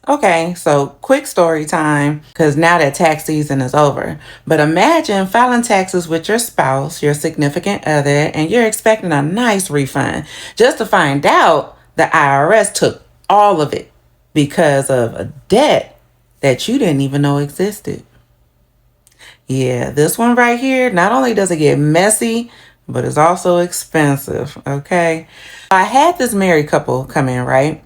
Okay, so quick story time, because now that tax season is over. But imagine filing taxes with your spouse, your significant other, and you're expecting a nice refund just to find out the IRS took all of it because of a debt that you didn't even know existed. Yeah, this one right here, not only does it get messy, but it's also expensive, okay? I had this married couple come in, right?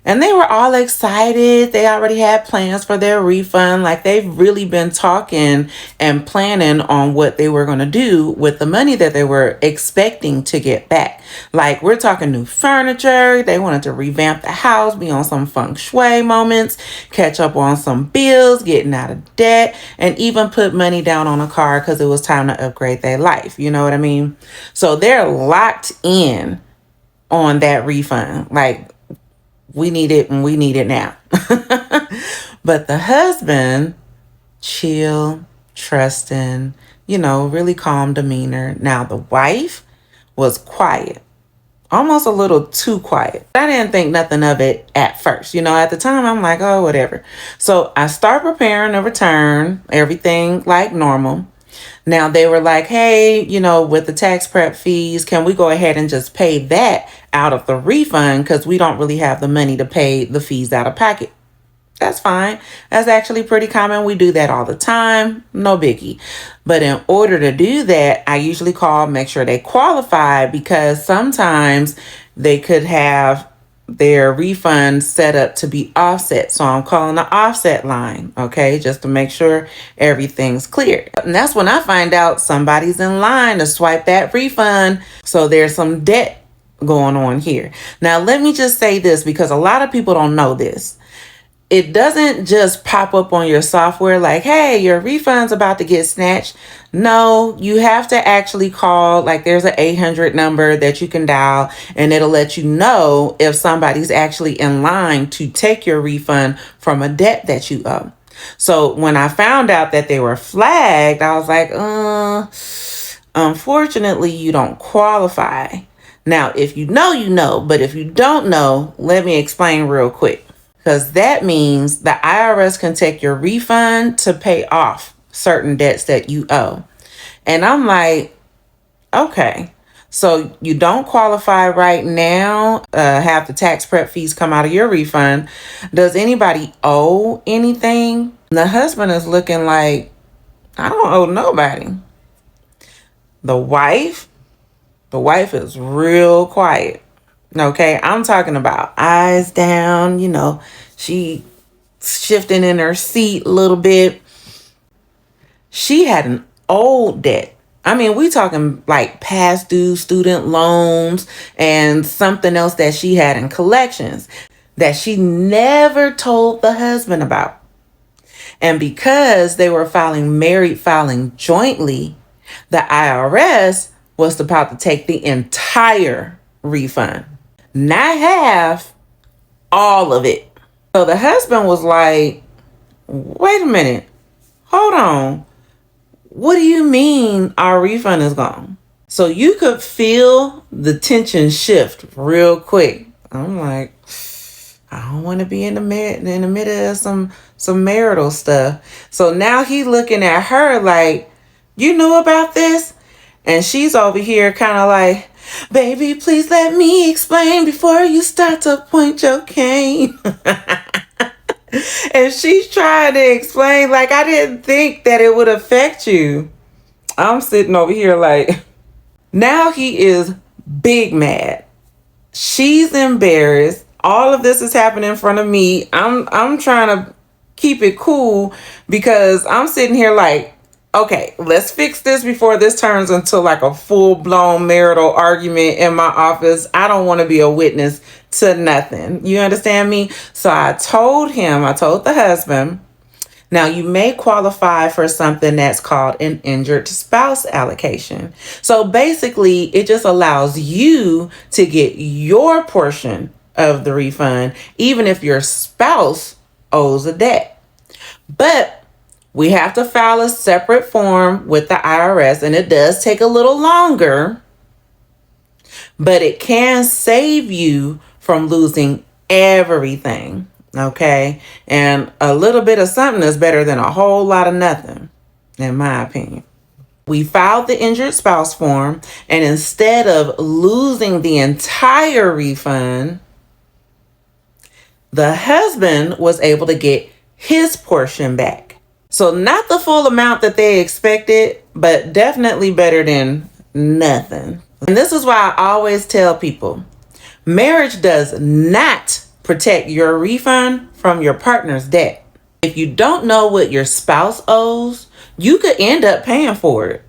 And they were all excited. They already had plans for their refund. Like they've really been talking and planning on what they were going to do with the money that they were expecting to get back. Like we're talking new furniture. They wanted to revamp the house, be on some feng shui moments, catch up on some bills, getting out of debt, and even put money down on a car because it was time to upgrade their life. You know what I mean? So they're locked in on that refund. Like, we need it and we need it now. But the husband, chill, trusting, really calm demeanor. Now the wife was quiet, almost a little too quiet. I didn't think nothing of it at first. At the time, I'm like, oh, whatever. So I start preparing a return, everything like normal. Now they were like, hey, with the tax prep fees, can we go ahead and just pay that out of the refund? Because we don't really have the money to pay the fees out of pocket. That's fine. That's actually pretty common. We do that all the time. No biggie. But in order to do that, I usually call, make sure they qualify, because sometimes they could have their refund set up to be offset. So I'm calling the offset line, okay, just to make sure everything's clear. And that's when I find out somebody's in line to swipe that refund. So there's some debt going on here. Now, let me just say this, because a lot of people don't know this. It doesn't just pop up on your software like, hey, your refund's about to get snatched. No, you have to actually call. Like there's an 800 number that you can dial, and it'll let you know if somebody's actually in line to take your refund from a debt that you owe. So when I found out that they were flagged, I was like, unfortunately, you don't qualify. Now, if you know, you know, but if you don't know, let me explain real quick. Because that means the IRS can take your refund to pay off certain debts that you owe. And I'm like, okay, so you don't qualify right now, have the tax prep fees come out of your refund. Does anybody owe anything? The husband is looking like, I don't owe nobody. The wife is real quiet. Okay, I'm talking about eyes down, she shifting in her seat a little bit. She had an old debt. I mean, we talking like past due student loans and something else that she had in collections that she never told the husband about. And because they were filing jointly, the IRS was about to take the entire refund. Not half, all of it. So the husband was like, wait a minute, hold on. What do you mean our refund is gone? So you could feel the tension shift real quick. I'm like, I don't want to be in the middle of some marital stuff. So now he looking at her like, you knew about this? And she's over here kind of like, baby, please let me explain before you start to point your cane. And she's trying to explain, like, I didn't think that it would affect you. I'm sitting over here like, now he is big mad. She's embarrassed. All of this is happening in front of me. I'm trying to keep it cool because I'm sitting here like, okay, let's fix this before this turns into like a full-blown marital argument in my office. I don't want to be a witness to nothing. You understand me? So I told the husband, now you may qualify for something that's called an injured spouse allocation. So basically, it just allows you to get your portion of the refund, even if your spouse owes a debt. But we have to file a separate form with the IRS, and it does take a little longer, but it can save you from losing everything. Okay. And a little bit of something is better than a whole lot of nothing, in my opinion. We filed the injured spouse form, and instead of losing the entire refund, the husband was able to get his portion back. So not the full amount that they expected, but definitely better than nothing. And this is why I always tell people, marriage does not protect your refund from your partner's debt. If you don't know what your spouse owes, you could end up paying for it.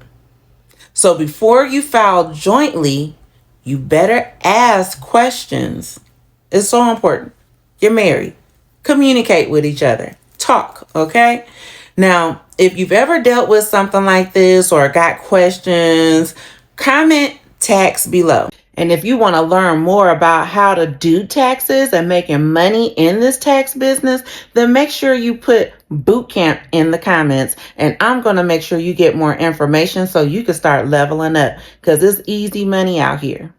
So before you file jointly, you better ask questions. It's so important. You're married. Communicate with each other. Talk, okay? Now, if you've ever dealt with something like this or got questions, comment tax below. And if you want to learn more about how to do taxes and making money in this tax business, then make sure you put bootcamp in the comments, and I'm going to make sure you get more information so you can start leveling up, because it's easy money out here.